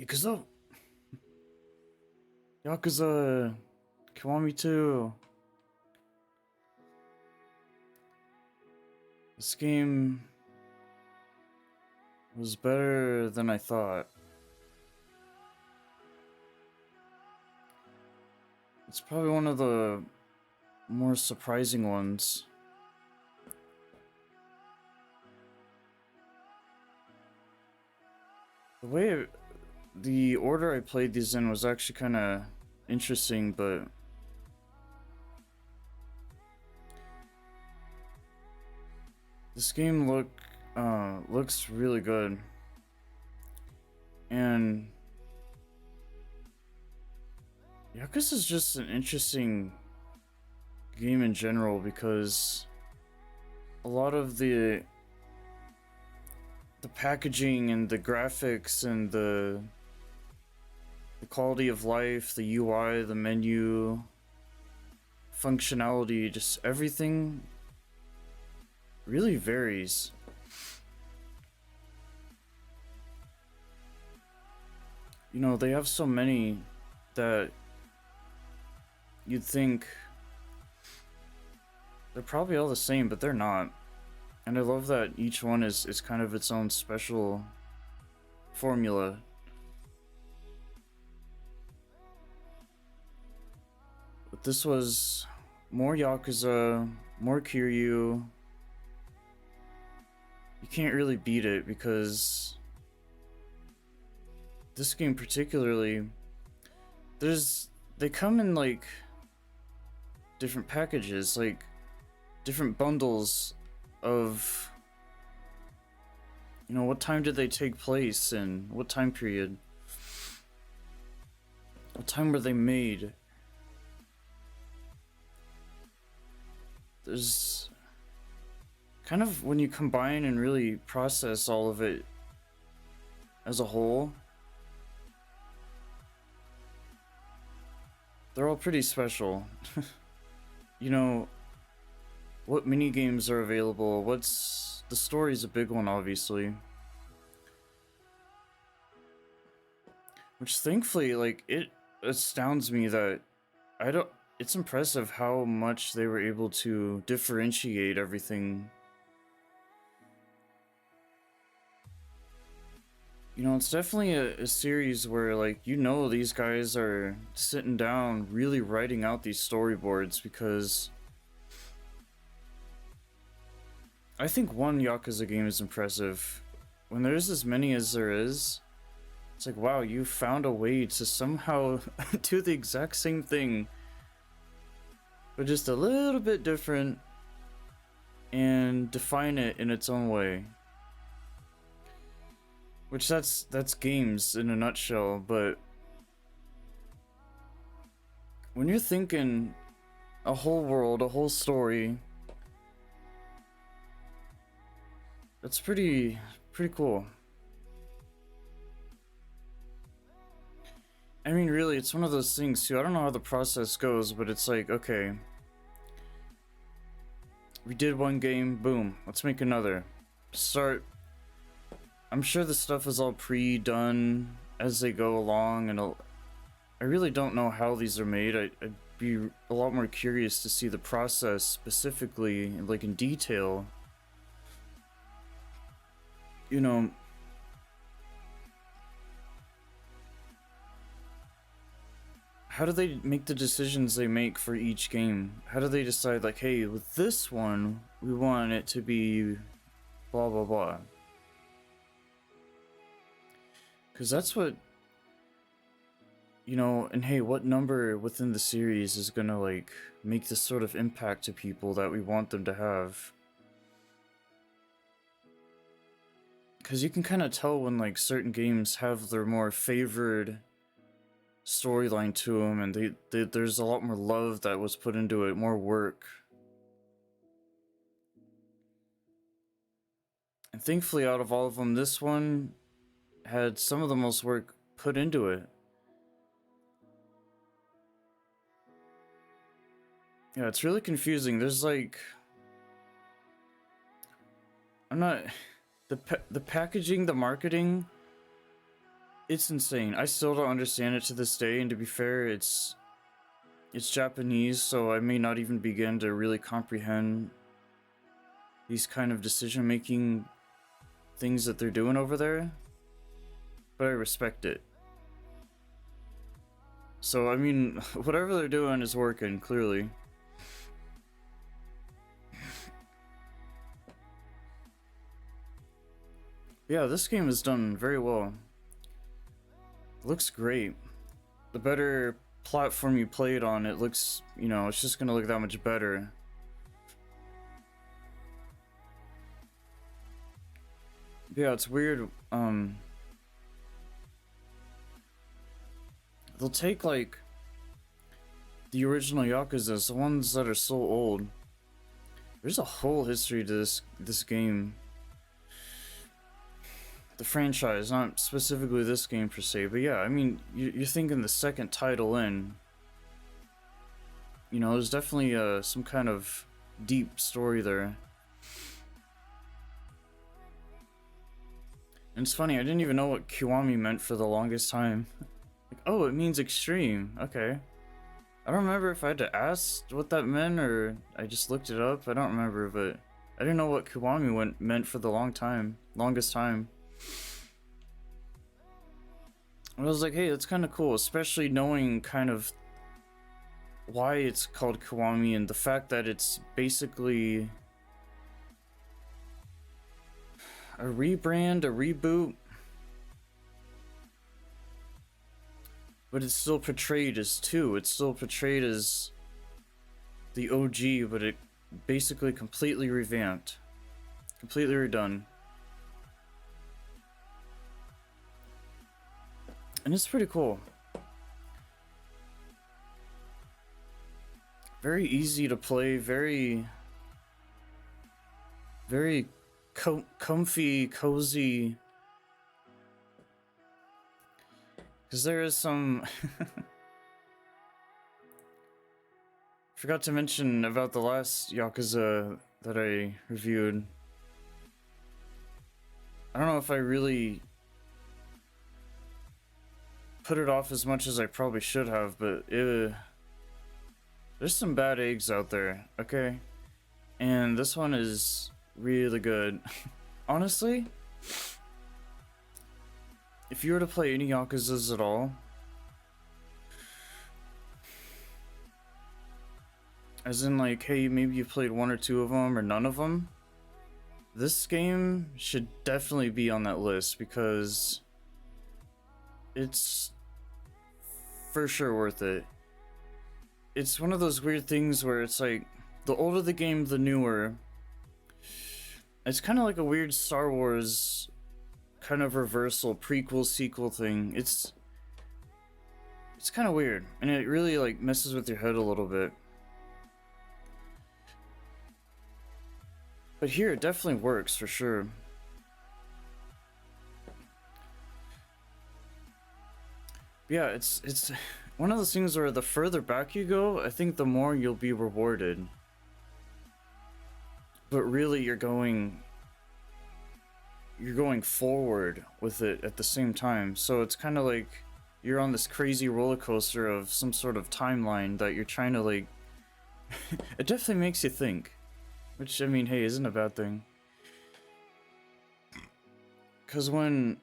Yakuza, Yakuza Kiwami 2. This game was better than I thought. It's probably one of the more surprising ones. The order I played these in was actually kind of interesting, but this game looks really good, and Yakuza is just an interesting game in general because a lot of the packaging and the graphics and the quality of life, the UI, the menu, functionality, just everything really varies. You know, they have so many that you'd think they're probably all the same, but they're not. And I love that each one is kind of its own special formula. But this was more Yakuza, more Kiryu. You can't really beat it because this game particularly, they come in like different packages, like different bundles of, you know, what time did they take place and what time period, what time were they made. There's kind of, when you combine and really process all of it as a whole, they're all pretty special. You know, what mini games are available, the story's a big one, obviously. Which thankfully, like, it astounds me that it's impressive how much they were able to differentiate everything. You know, it's definitely a series where, like, you know, these guys are sitting down really writing out these storyboards, because I think one Yakuza game is impressive. When there's as many as there is, it's like, wow, you found a way to somehow do the exact same thing, but just a little bit different, and define it in its own way. Which that's games in a nutshell. But when you're thinking a whole world, a whole story, that's pretty cool. I mean, really, it's one of those things too. I don't know how the process goes, but it's like, okay, we did one game, boom, let's make another. Start. I'm sure the stuff is all pre-done as they go along, and I really don't know how these are made. I'd be a lot more curious to see the process specifically, like in detail. You know, how do they make the decisions they make for each game? How do they decide, like, hey, with this one, we want it to be blah blah blah? Because that's what, you know, and hey, what number within the series is gonna, like, make this sort of impact to people that we want them to have? Because you can kind of tell when, like, certain games have their more favored storyline to them, and there's a lot more love that was put into it, more work. And thankfully, out of all of them, this one had some of the most work put into it. Yeah, it's really confusing. There's like, I'm not, the packaging, the marketing, It's insane. I still don't understand it to this day, and to be fair, it's Japanese, so I may not even begin to really comprehend these kind of decision-making things that they're doing over there, but I respect it. So, I mean, whatever they're doing is working, clearly. Yeah, this game is done very well. It looks great. The better platform you play it on, it looks, you know, it's just gonna look that much better. Yeah, it's weird. They'll take, like, the original Yakuzas, the ones that are so old. There's a whole history to this game. The franchise, not specifically this game per se, but yeah, I mean, you're thinking the second title in. You know, there's definitely some kind of deep story there. And it's funny, I didn't even know what Kiwami meant for the longest time. Like, oh, it means extreme. Okay. I don't remember if I had to ask what that meant or I just looked it up. I don't remember, but I didn't know what Kiwami meant for the longest time. I was like, hey, that's kind of cool, especially knowing kind of why it's called Kiwami and the fact that it's basically a rebrand, a reboot, but it's still portrayed as 2. It's still portrayed as the OG, but it basically completely revamped, completely redone. And it's pretty cool. Very easy to play, very comfy, cozy. Because there is some... Forgot to mention about the last Yakuza that I reviewed. I don't know if I really put it off as much as I probably should have, but there's some bad eggs out there, okay? And this one is really good. Honestly, if you were to play any Yakuzas at all, as in like, hey, maybe you played 1 or 2 of them or none of them, this game should definitely be on that list because it's for sure worth it. It's one of those weird things where it's like, the older the game, the newer. It's kind of like a weird Star Wars kind of reversal, prequel, sequel thing. It's kind of weird, and it really like messes with your head a little bit. But here, it definitely works for sure. Yeah, it's one of those things where the further back you go, I think the more you'll be rewarded. But really, you're going forward with it at the same time. So it's kind of like you're on this crazy roller coaster of some sort of timeline that you're trying to like... It definitely makes you think. Which, I mean, hey, isn't a bad thing. Because when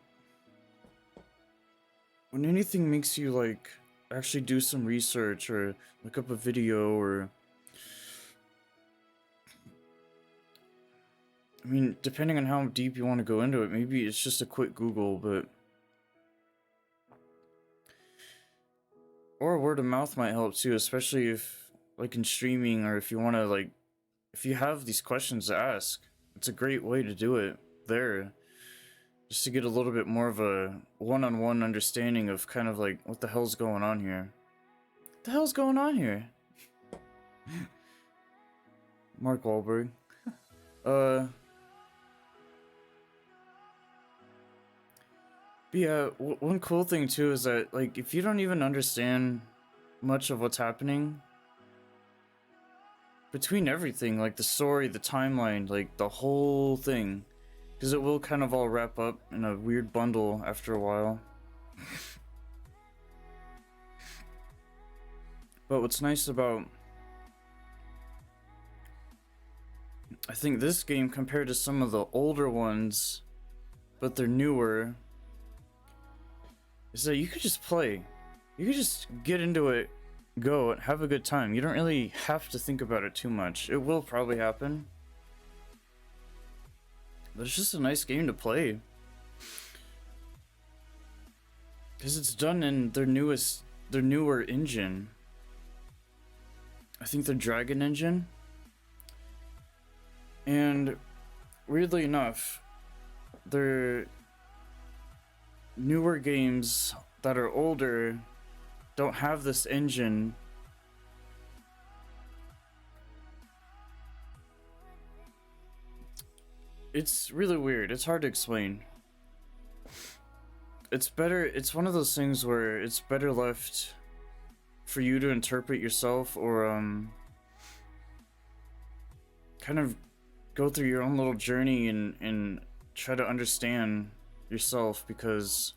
anything makes you, like, actually do some research or look up a video or... I mean, depending on how deep you want to go into it, maybe it's just a quick Google, but... Or word of mouth might help too, especially if, like, in streaming, or if you want to, like... If you have these questions to ask, it's a great way to do it there. Just to get a little bit more of a one-on-one understanding of kind of like, what the hell's going on here? What the hell's going on here? Mark Wahlberg. But yeah, one cool thing too is that, like, if you don't even understand much of what's happening, between everything, like the story, the timeline, like the whole thing, because it will kind of all wrap up in a weird bundle after a while. But what's nice about, I think, this game compared to some of the older ones, but they're newer, is that you could just play. You could just get into it, go, and have a good time. You don't really have to think about it too much. It will probably happen, but it's just a nice game to play. Because it's done in their newer engine. I think the Dragon engine. And weirdly enough, their newer games that are older don't have this engine. It's really weird. It's hard to explain. It's better, it's one of those things where it's better left for you to interpret yourself, or kind of go through your own little journey and try to understand yourself, because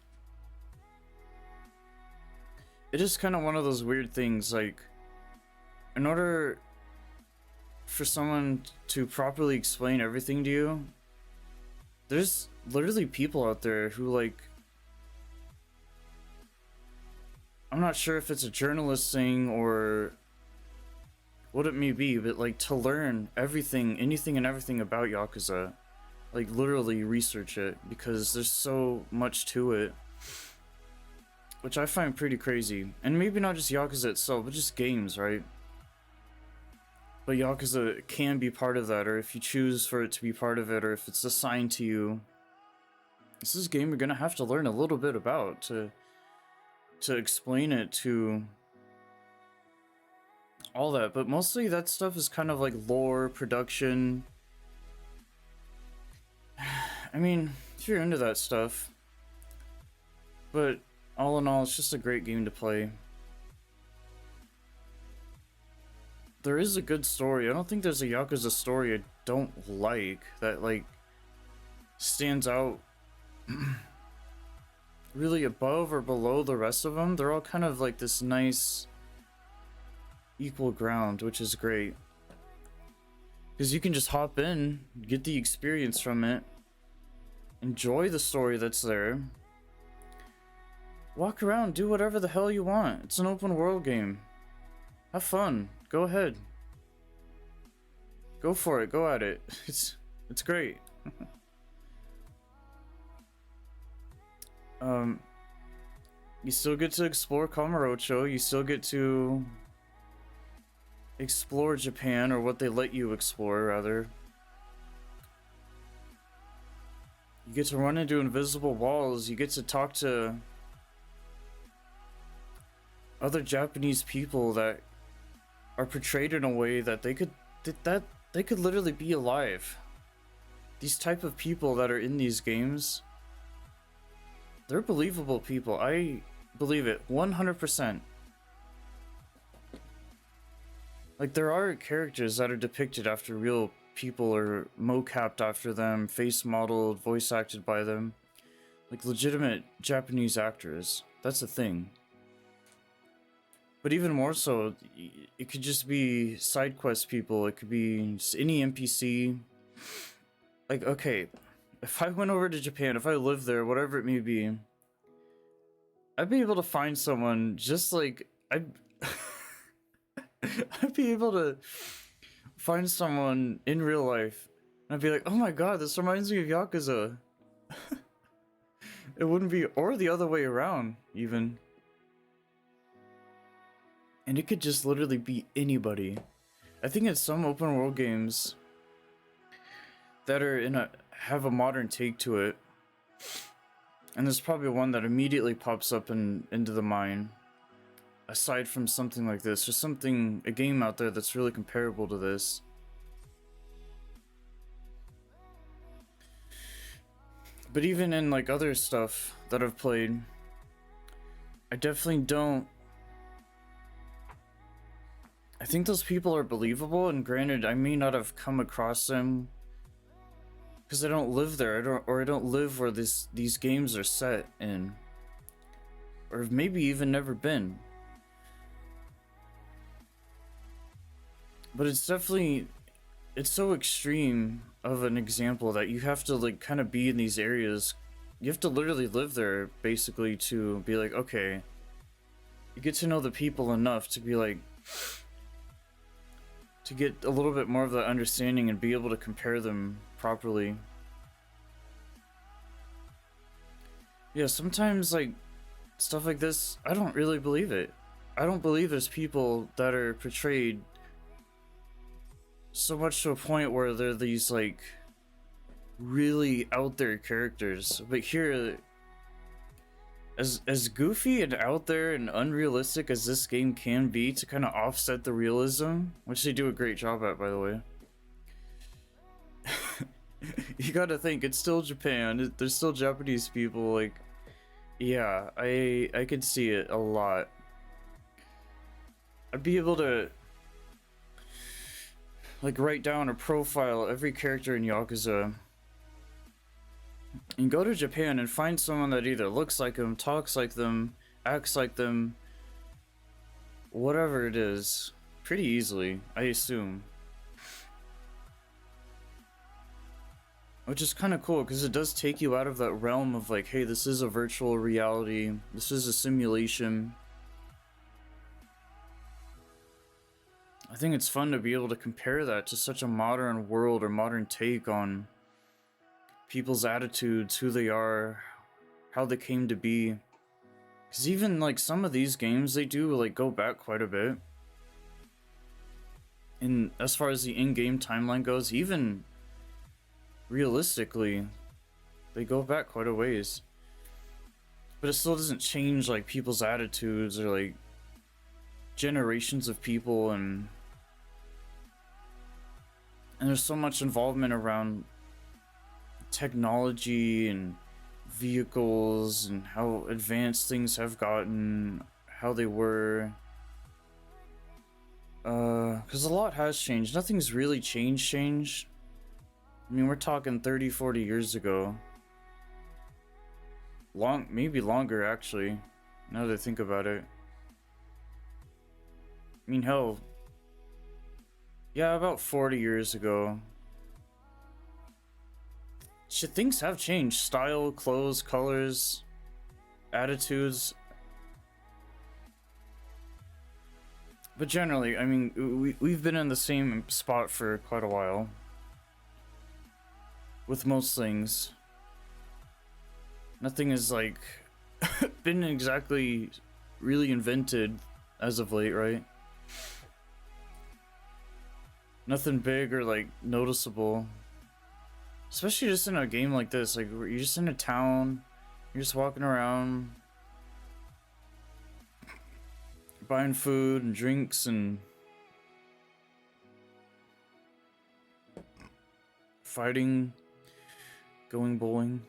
it is kind of one of those weird things. Like, in order for someone to properly explain everything to you, there's literally people out there who, like, I'm not sure if it's a journalist thing or what it may be, but like, to learn everything, anything and everything about Yakuza, like literally research it, because there's so much to it, which I find pretty crazy. And maybe not just Yakuza itself, but just games, right? But Yakuza can be part of that, or if you choose for it to be part of it, or if it's assigned to you, this is a game you're gonna have to learn a little bit about to explain it to all that. But mostly that stuff is kind of like lore, production. I mean, if you're into that stuff. But all in all, it's just a great game to play. There is a good story. I don't think there's a Yakuza story I don't like that, like, stands out really above or below the rest of them. They're all kind of like this nice equal ground, which is great, because you can just hop in, get the experience from it, enjoy the story that's there, walk around, do whatever the hell you want. It's an open world game. Have fun. Go ahead. Go for it. Go at it. It's great. You still get to explore Kamurocho. You still get to explore Japan, or what they let you explore, rather. You get to run into invisible walls. You get to talk to other Japanese people that are portrayed in a way that they could literally be alive. These type of people that are in these games, they're believable people. I believe it 100%. Like, there are characters that are depicted after real people, or mocapped after them, face modeled, voice acted by them, like legitimate Japanese actors. That's a thing. But even more so, it could just be side quest people. It could be just any NPC. Like, okay, if I went over to Japan, if I lived there, whatever it may be, I'd be able to find someone just like I'd be able to find someone in real life, and I'd be like, oh my god, this reminds me of Yakuza. It wouldn't be, or the other way around, even. And it could just literally be anybody. I think it's some open world games that are have a modern take to it, and there's probably one that immediately pops up into the mind. Aside from something like this, there's a game out there that's really comparable to this. But even in like other stuff that I've played, I definitely don't. I think those people are believable, and granted, I may not have come across them because I don't live there. I don't live where these games are set in. or maybe even never been. But it's definitely, it's so extreme of an example that you have to like kind of be in these areas. You have to literally live there basically to be like, okay, you get to know the people enough to be like, to get a little bit more of that understanding and be able to compare them properly. Yeah, sometimes like stuff like this, I don't really believe it. I don't believe there's people that are portrayed so much to a point where they're these like really out there characters. But here, as goofy and out there and unrealistic as this game can be to kind of offset the realism, which they do a great job at, by the way. You gotta think, it's still Japan. There's still Japanese people. Like, yeah, I could see it a lot. I'd be able to like write down or profile every character in Yakuza and go to Japan and find someone that either looks like them, talks like them, acts like them, whatever it is, pretty easily, I assume. Which is kind of cool because it does take you out of that realm of like, hey, this is a virtual reality, this is a simulation. I think it's fun to be able to compare that to such a modern world or modern take on people's attitudes, who they are, how they came to be. Because even like some of these games, they do like go back quite a bit. And as far as the in-game timeline goes, even realistically, they go back quite a ways. But it still doesn't change like people's attitudes or like generations of people, and there's so much involvement around technology and vehicles and how advanced things have gotten, how they were. Because a lot has changed. Nothing's really changed. I mean, we're talking 30, 40 years ago. Maybe longer, actually, now that I think about it. I mean, hell, yeah, about 40 years ago. Shit, things have changed. Style, clothes, colors, attitudes. But generally, I mean, we've been in the same spot for quite a while. With most things. Nothing has, like, been exactly really invented as of late, right? Nothing big or, like, noticeable. Especially just in a game like this. Like, you're just in a town. You're just walking around. Buying food and drinks and fighting. Going bowling.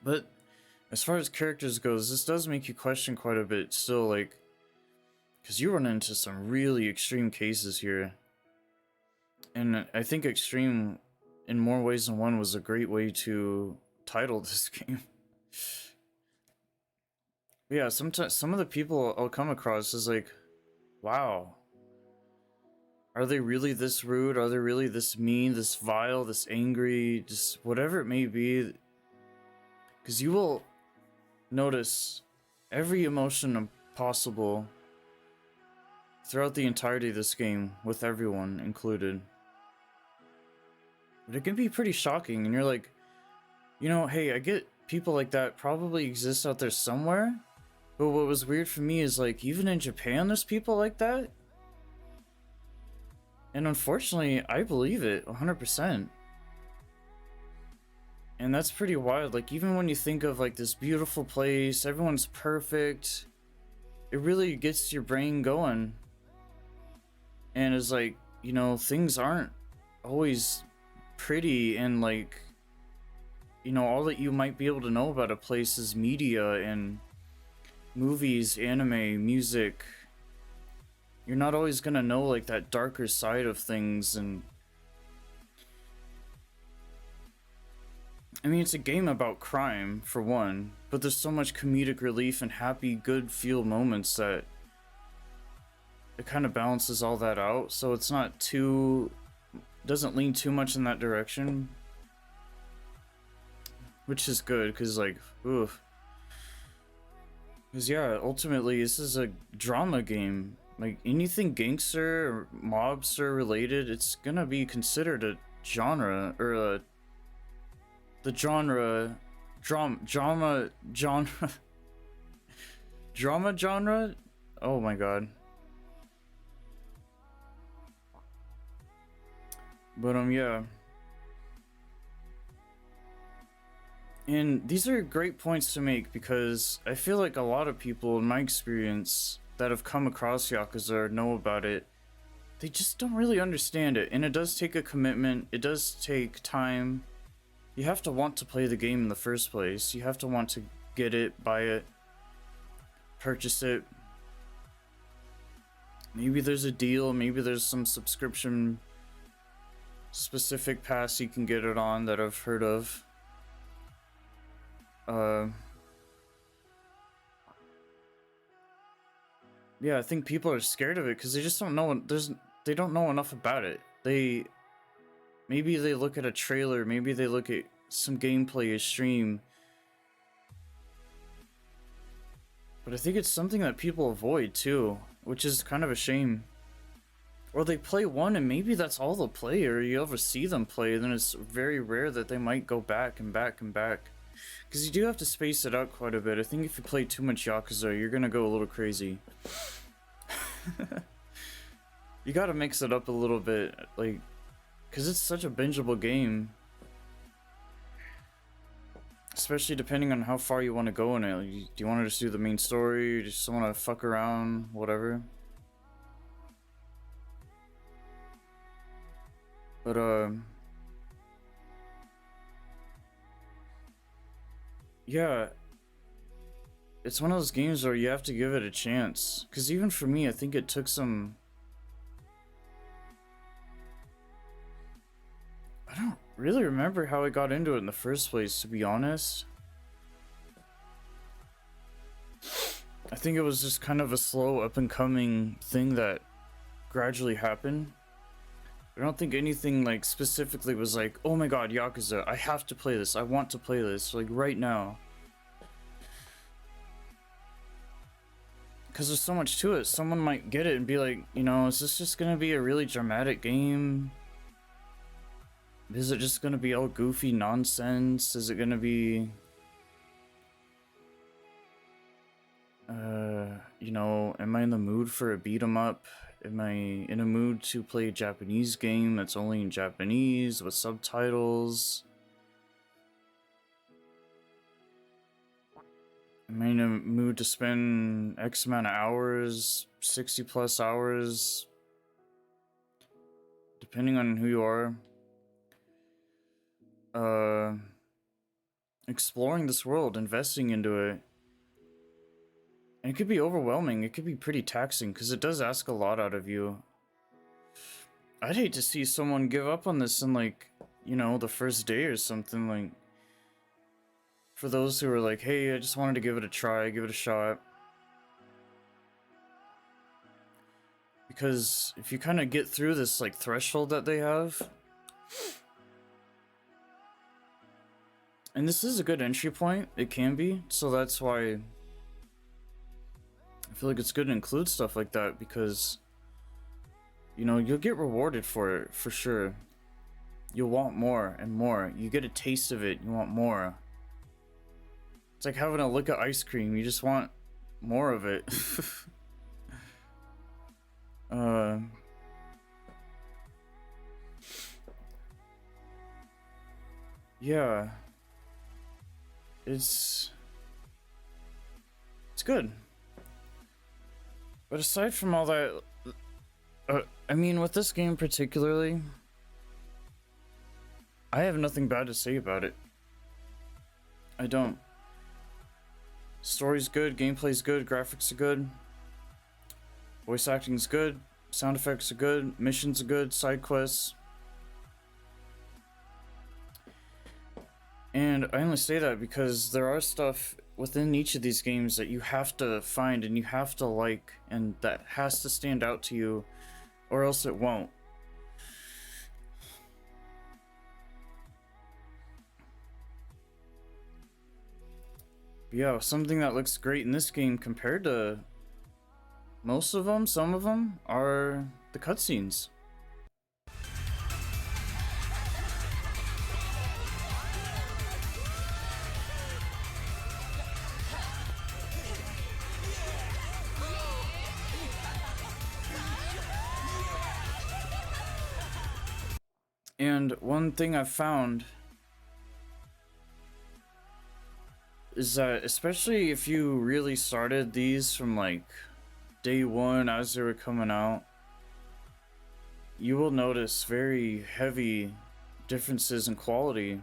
But as far as characters goes, this does make you question quite a bit still, like, because you run into some really extreme cases here. And I think extreme in more ways than one was a great way to title this game. But yeah, sometimes some of the people I'll come across is like, wow, are they really this rude? Are they really this mean, this vile, this angry, just whatever it may be? Because you will notice every emotion possible throughout the entirety of this game, with everyone included. But it can be pretty shocking, and you're like, you know, hey, I get people like that probably exist out there somewhere, but what was weird for me is like, even in Japan, there's people like that? And unfortunately, I believe it 100%. And that's pretty wild. Like, even when you think of like this beautiful place, everyone's perfect, it really gets your brain going. And it's like, you know, things aren't always pretty, and like, you know, all that you might be able to know about a place is media and movies, anime, music. You're not always gonna know like that darker side of things, and I mean, it's a game about crime, for one, but there's so much comedic relief and happy, good feel moments that it kind of balances all that out, so it's not too... doesn't lean too much in that direction. Which is good, because, like, oof. Because, yeah, ultimately, this is a drama game. Like, anything gangster or mobster related, it's gonna be considered a genre, or the genre... drama genre... drama genre? Oh my god. But, yeah. And these are great points to make because I feel like a lot of people, in my experience, that have come across Yakuza or know about it, they just don't really understand it. And it does take a commitment, it does take time. You have to want to play the game in the first place. You have to want to get it, buy it, purchase it. Maybe there's a deal, maybe there's some subscription specific pass you can get it on that I've heard of. Yeah, I think people are scared of it because they just don't know. They don't know enough about it. Maybe they look at a trailer, maybe they look at some gameplay, a stream. But I think it's something that people avoid too, which is kind of a shame. Or they play one and maybe that's all they'll play, or you ever see them play, then it's very rare that they might go back and back and back. Because you do have to space it out quite a bit. I think if you play too much Yakuza, you're gonna go a little crazy. You gotta mix it up a little bit, like, because it's such a bingeable game. Especially depending on how far you want to go in it. Like, do you want to just do the main story, or just want to fuck around, whatever? But, yeah, it's one of those games where you have to give it a chance. Because even for me, I think it took some... I don't really remember how I got into it in the first place, to be honest. I think it was just kind of a slow up-and-coming thing that gradually happened. I don't think anything, like, specifically was like, oh my god, Yakuza, I have to play this, I want to play this, like, right now. Because there's so much to it. Someone might get it and be like, you know, is this just gonna be a really dramatic game? Is it just gonna be all goofy nonsense? Is it gonna be... you know, am I in the mood for a beat 'em up? Am I in a mood to play a Japanese game that's only in Japanese with subtitles? Am I in a mood to spend X amount of hours, 60 plus hours, depending on who you are, exploring this world, investing into it? And it could be overwhelming, it could be pretty taxing, because it does ask a lot out of you. I'd hate to see someone give up on this in, like, you know, the first day or something, like... For those who are like, hey, I just wanted to give it a try, give it a shot. Because if you kind of get through this, like, threshold that they have... And this is a good entry point, it can be, so that's why... I feel like it's good to include stuff like that, because, you know, you'll get rewarded for it, for sure. You'll want more and more. You get a taste of it, you want more. It's like having a lick of ice cream, you just want more of it. Yeah. It's good. But aside from all that, I mean, with this game particularly, I have nothing bad to say about it. I don't. Story's good, gameplay's good, graphics are good, voice acting's good, sound effects are good, missions are good, side quests. And I only say that because there are stuff within each of these games that you have to find and you have to like, and that has to stand out to you, or else it won't. But yeah, something that looks great in this game compared to most of them, some of them, are the cutscenes. And one thing I've found is that, especially if you really started these from like day one as they were coming out, you will notice very heavy differences in quality.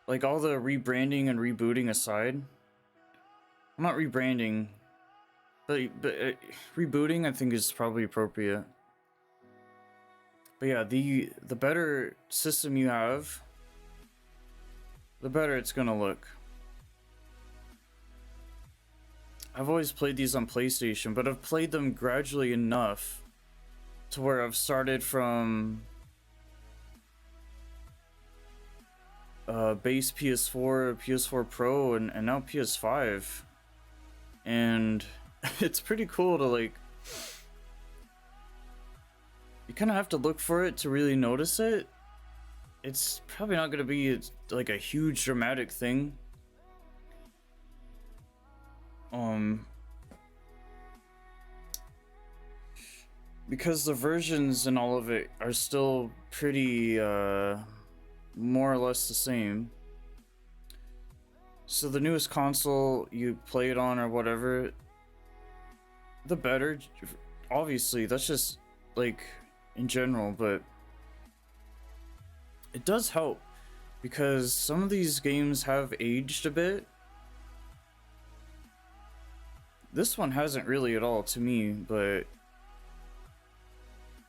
Like all the rebranding and rebooting aside, well, not rebranding, but rebooting I think is probably appropriate. But yeah, the better system you have, the better it's gonna look. I've always played these on PlayStation, but I've played them gradually enough to where I've started from base PS4, PS4 Pro, and now PS5. And it's pretty cool to like, you kind of have to look for it to really notice it. It's probably not going to be like a huge dramatic thing. Because the versions and all of it are still pretty more or less the same. So the newest console you play it on or whatever, the better. Obviously, that's just like in general, but it does help because some of these games have aged a bit. This one hasn't really at all to me, but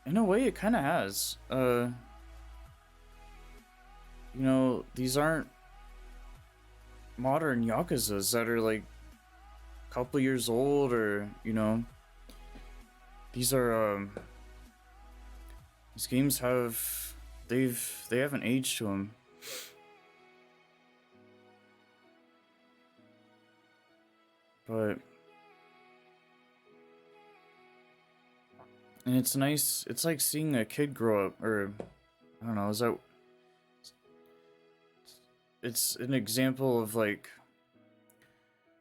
in a way it kind of has. You know, these aren't modern Yakuzas that are like a couple years old, or you know, these are these games have they haven't aged to them. But and it's nice, it's like seeing a kid grow up, or I don't know, is that it's an example of like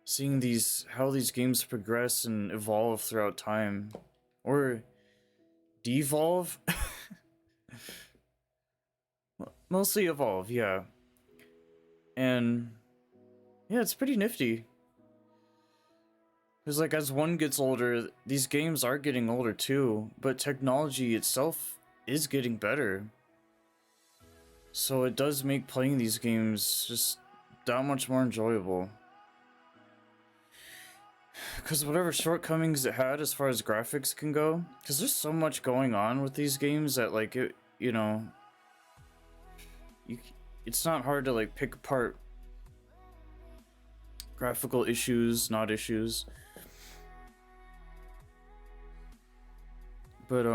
seeing these, how these games progress and evolve throughout time, or devolve. Mostly evolve, yeah. And yeah, it's pretty nifty. Because like as one gets older, these games are getting older too, but technology itself is getting better. So it does make playing these games just that much more enjoyable. Because whatever shortcomings it had as far as graphics can go, because there's so much going on with these games that like it, you know, it's not hard to like pick apart graphical issues, not issues. But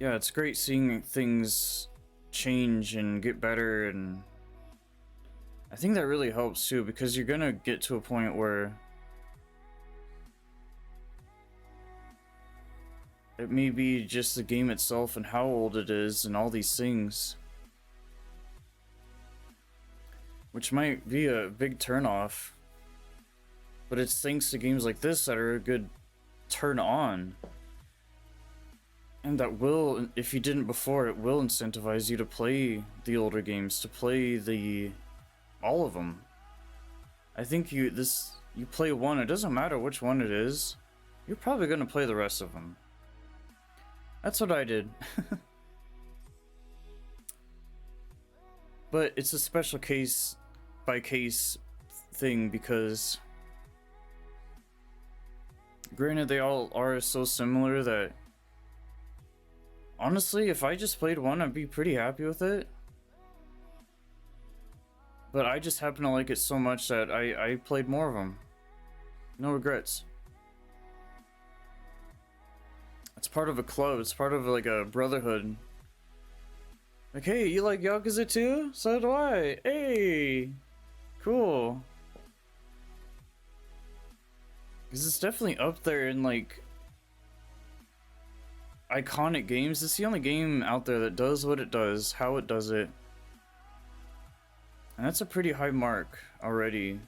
yeah, it's great seeing things change and get better, and I think that really helps too, because you're gonna get to a point where it may be just the game itself and how old it is and all these things, which might be a big turnoff, but it's thanks to games like this that are a good turn on. And that will, if you didn't before, it will incentivize you to play the older games, to play all of them. I think you play one, it doesn't matter which one it is, you're probably gonna play the rest of them. That's what I did. But it's a special case by case thing, because granted they all are so similar that Honestly, if I just played one, I'd be pretty happy with it. But I just happen to like it so much that I played more of them. No regrets. It's part of a club. It's part of like a brotherhood. Like, hey, you like Yakuza too? So do I. Hey, cool. Because it's definitely up there in like iconic games. It's the only game out there that does what it does, how it does it. And that's a pretty high mark already.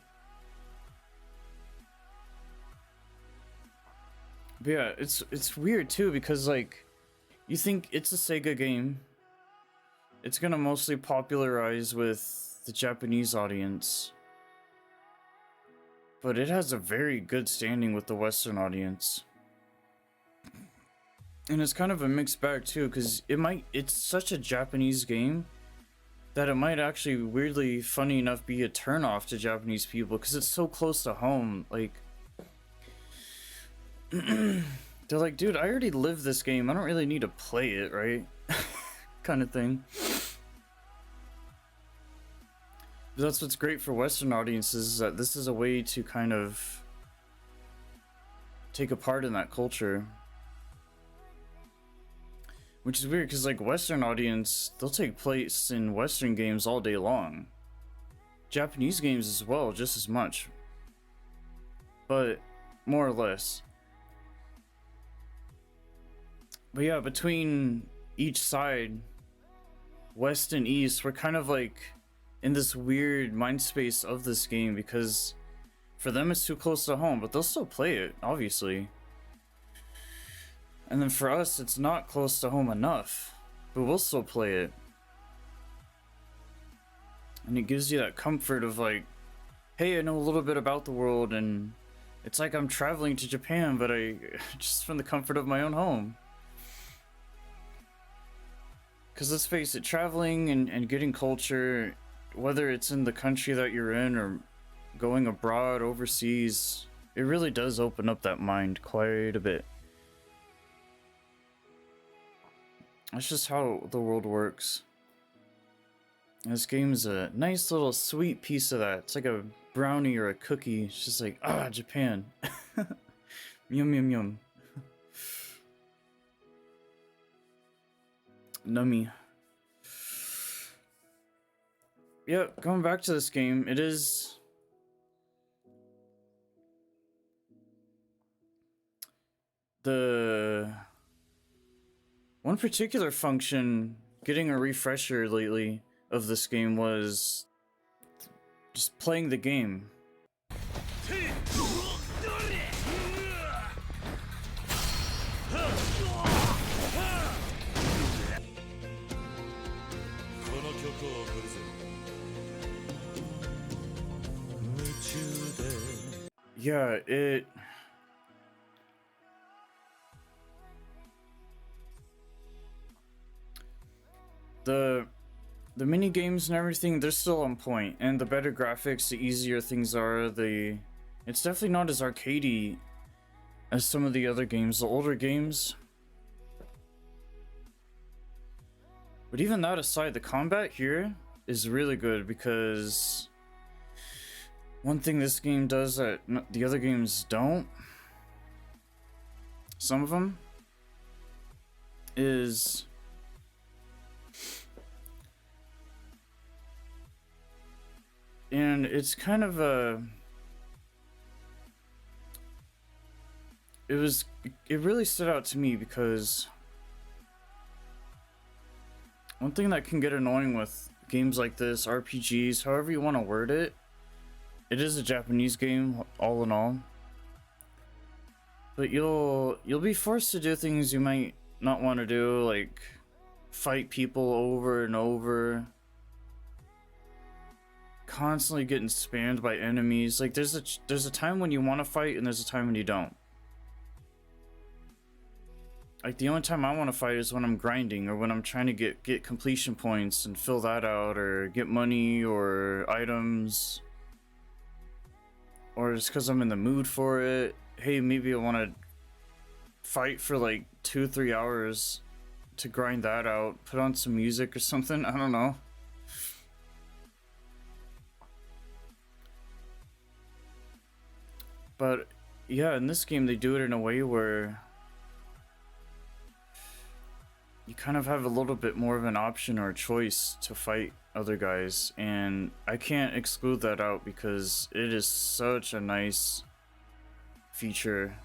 But yeah, it's weird too because like you think it's a Sega game. It's gonna mostly popularize with the Japanese audience. But it has a very good standing with the Western audience. And it's kind of a mixed bag too, because it's such a Japanese game that it might actually, weirdly funny enough, be a turnoff to Japanese people because it's so close to home. Like, they're like, dude, I already live this game. I don't really need to play it, right? Kind of thing. But that's what's great for Western audiences, is that this is a way to kind of take a part in that culture. Which is weird, because like Western audience, they'll take place in Western games all day long. Japanese games as well, just as much. But more or less. But yeah, between each side, West and East, we're kind of like in this weird mind space of this game, because for them it's too close to home, but they'll still play it, obviously. And then for us, it's not close to home enough, but we'll still play it. And it gives you that comfort of like, hey, I know a little bit about the world, and it's like I'm traveling to Japan, but just from the comfort of my own home. Because let's face it, traveling and getting culture, whether it's in the country that you're in or going abroad, overseas, it really does open up that mind quite a bit. That's just how the world works. And this game is a nice little sweet piece of that. It's like a brownie or a cookie. It's just like, ah, Japan. Yum, yum, yum. Nummy. Yeah, going back to this game, it is... One particular function, getting a refresher lately of this game, was just playing the game. Yeah, the mini games and everything, they're still on point, and the better graphics, the easier things are. It's definitely not as arcadey as some of the other games, the older games. But even that aside, the combat here is really good, because one thing this game does that the other games don't, some of them, is and it's kind of a it really stood out to me, because one thing that can get annoying with games like this, RPGs, however you want to word it, it is a Japanese game all in all, but you'll be forced to do things you might not want to do, like fight people over and over, constantly getting spammed by enemies. Like there's a time when you want to fight and there's a time when you don't. Like the only time I want to fight is when I'm grinding, or when I'm trying to get completion points and fill that out, or get money or items, or just because I'm in the mood for it. Hey, maybe I want to fight for like 2-3 hours, to grind that out, put on some music or something. I don't know. But yeah, in this game they do it in a way where you kind of have a little bit more of an option or a choice to fight other guys, and I can't exclude that out because it is such a nice feature.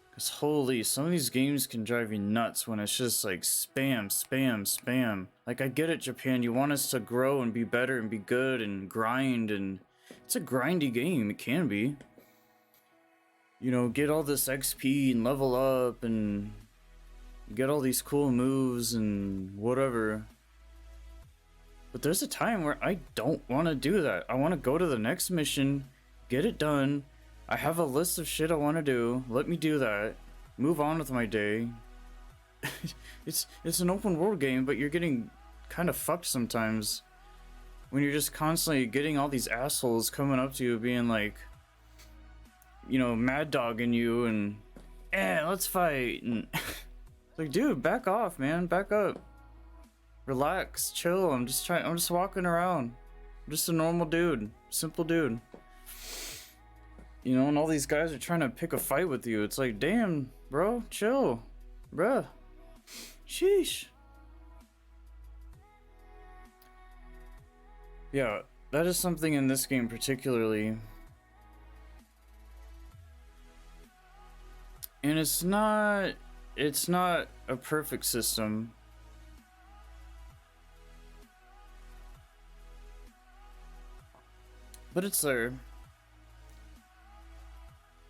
Because holy, some of these games can drive you nuts when it's just like spam, spam, spam. Like, I get it, Japan, you want us to grow and be better and be good and grind, and it's a grindy game, it can be. You know, get all this XP and level up and get all these cool moves and whatever. But there's a time where I don't want to do that. I want to go to the next mission, get it done. I have a list of shit I want to do. Let me do that. Move on with my day. It's an open world game, but you're getting kind of fucked sometimes when you're just constantly getting all these assholes coming up to you being like, you know, mad dogging you and let's fight, and like, dude, back off, man, back up, relax, chill. I'm just walking around. I'm just a normal dude, simple dude. You know, and all these guys are trying to pick a fight with you. It's like, damn, bro, chill, bruh. Sheesh. Yeah, that is something in this game particularly. And it's not a perfect system. But it's there.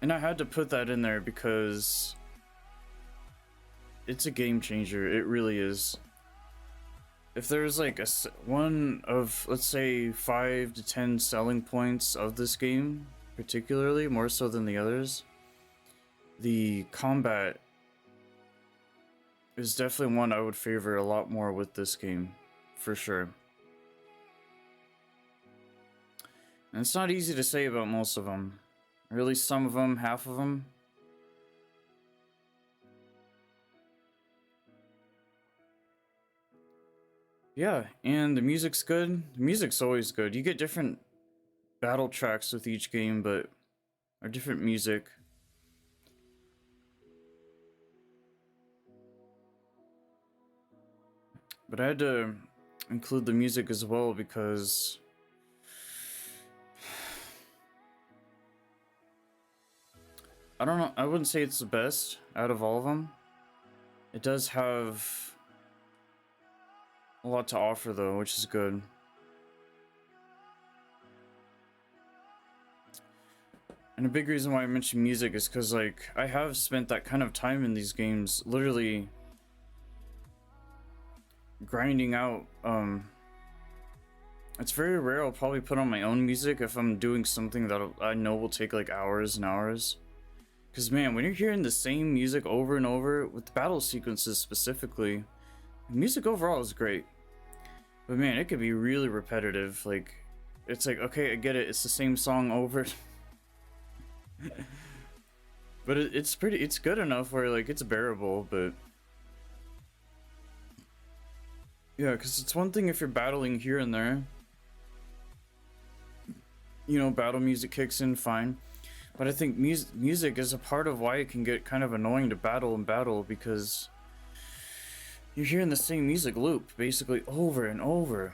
And I had to put that in there because it's a game changer. It really is. If there's like one of, let's say, 5 to 10 selling points of this game, particularly, more so than the others, the combat is definitely one I would favor a lot more with this game, for sure. And it's not easy to say about most of them. Or at least some of them, half of them. Yeah, and the music's good. The music's always good. You get different battle tracks with each game, or different music. But I had to include the music as well because I don't know, I wouldn't say it's the best out of all of them. It does have a lot to offer though, which is good. And a big reason why I mention music is because, like, I have spent that kind of time in these games, literally grinding out. It's very rare I'll probably put on my own music if I'm doing something that I know will take like hours and hours. Because man, when you're hearing the same music over and over, with the battle sequences specifically, music overall is great. But man, it could be really repetitive. Like, it's like, okay, I get it, it's the same song over. But it's good enough where, like, it's bearable, but yeah, because it's one thing if you're battling here and there, you know, battle music kicks in, fine. But I think music is a part of why it can get kind of annoying to battle, because you're hearing the same music loop basically over and over.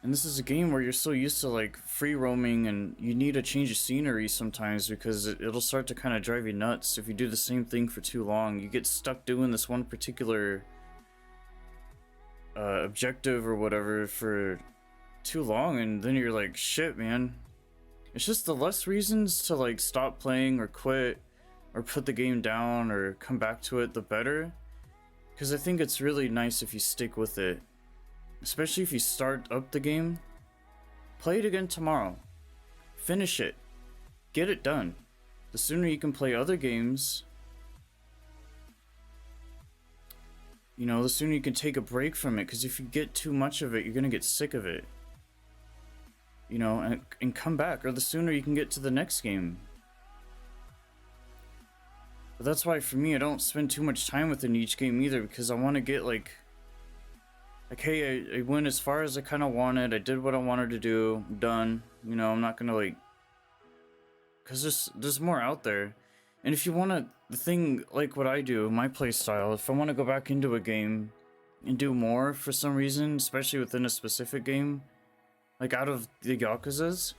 And this is a game where you're so used to like free roaming, and you need a change of scenery sometimes because it'll start to kind of drive you nuts if you do the same thing for too long. You get stuck doing this one particular objective or whatever for too long, and then you're like, shit, man. It's just the less reasons to like stop playing or quit or put the game down or come back to it, the better. Because I think it's really nice if you stick with it. Especially if you start up the game. Play it again tomorrow. Finish it. Get it done. The sooner you can play other games, you know, the sooner you can take a break from it. Because if you get too much of it, you're going to get sick of it. You know, and come back, or the sooner you can get to the next game. But that's why for me, I don't spend too much time within each game either, because I want to get like, hey, I went as far as I kind of wanted. I did what I wanted to do. I'm done. You know, I'm not gonna like, cause there's more out there. And if you want to, the thing like what I do, my play style, if I want to go back into a game and do more for some reason, especially within a specific game, like out of the Yakuzas,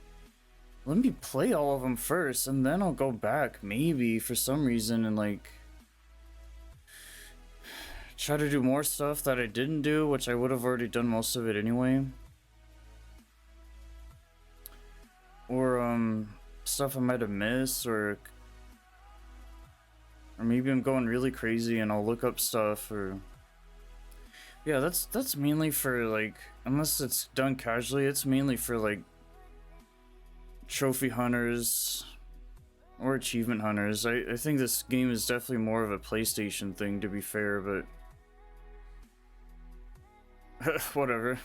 let me play all of them first, and then I'll go back maybe for some reason and like try to do more stuff that I didn't do, which I would have already done most of it anyway. Or stuff I might have missed, or maybe I'm going really crazy and I'll look up stuff. Or yeah, that's mainly for like, unless it's done casually, it's mainly for like trophy hunters or achievement hunters. I think this game is definitely more of a PlayStation thing, to be fair, but whatever.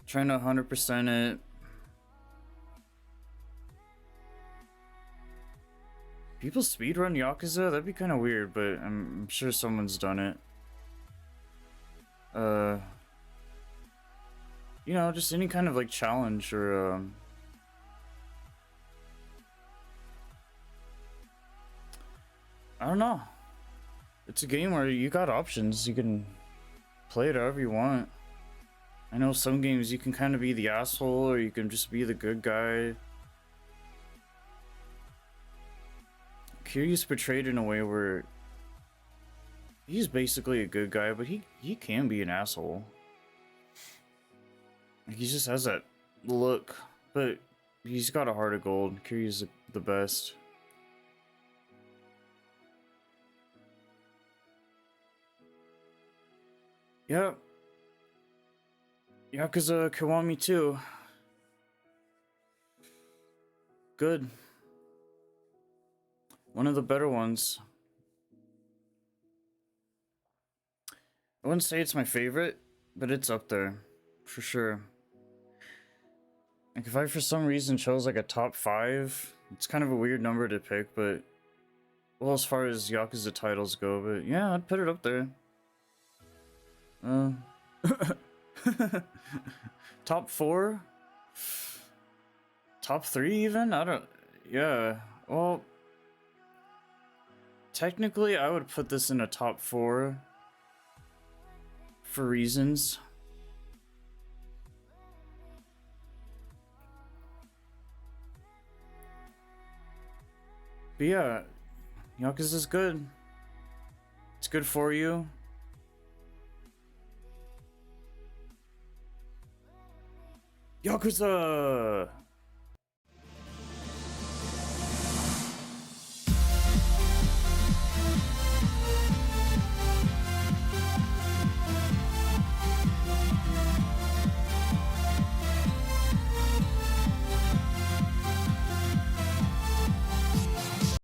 Trying to 100% it. People speedrun Yakuza? That'd be kind of weird, but I'm sure someone's done it. You know, just any kind of like challenge or I don't know. It's a game where you got options. You can play it however you want. I know some games you can kind of be the asshole, or you can just be the good guy. Kiryu's portrayed in a way where he's basically a good guy, but he can be an asshole. He just has that look, but he's got a heart of gold. Kiryu's the best. Yep. Yakuza Kiwami 2. Good. One of the better ones. I wouldn't say it's my favorite, but it's up there. For sure. Like if I for some reason chose like a top 5, it's kind of a weird number to pick, but well, as far as Yakuza titles go, but yeah, I'd put it up there. Top 4? Top 3 even? I don't... Yeah. Well... Technically, I would put this in a top 4. For reasons. But yeah, Yakuza's good. It's good for you. Yakuza!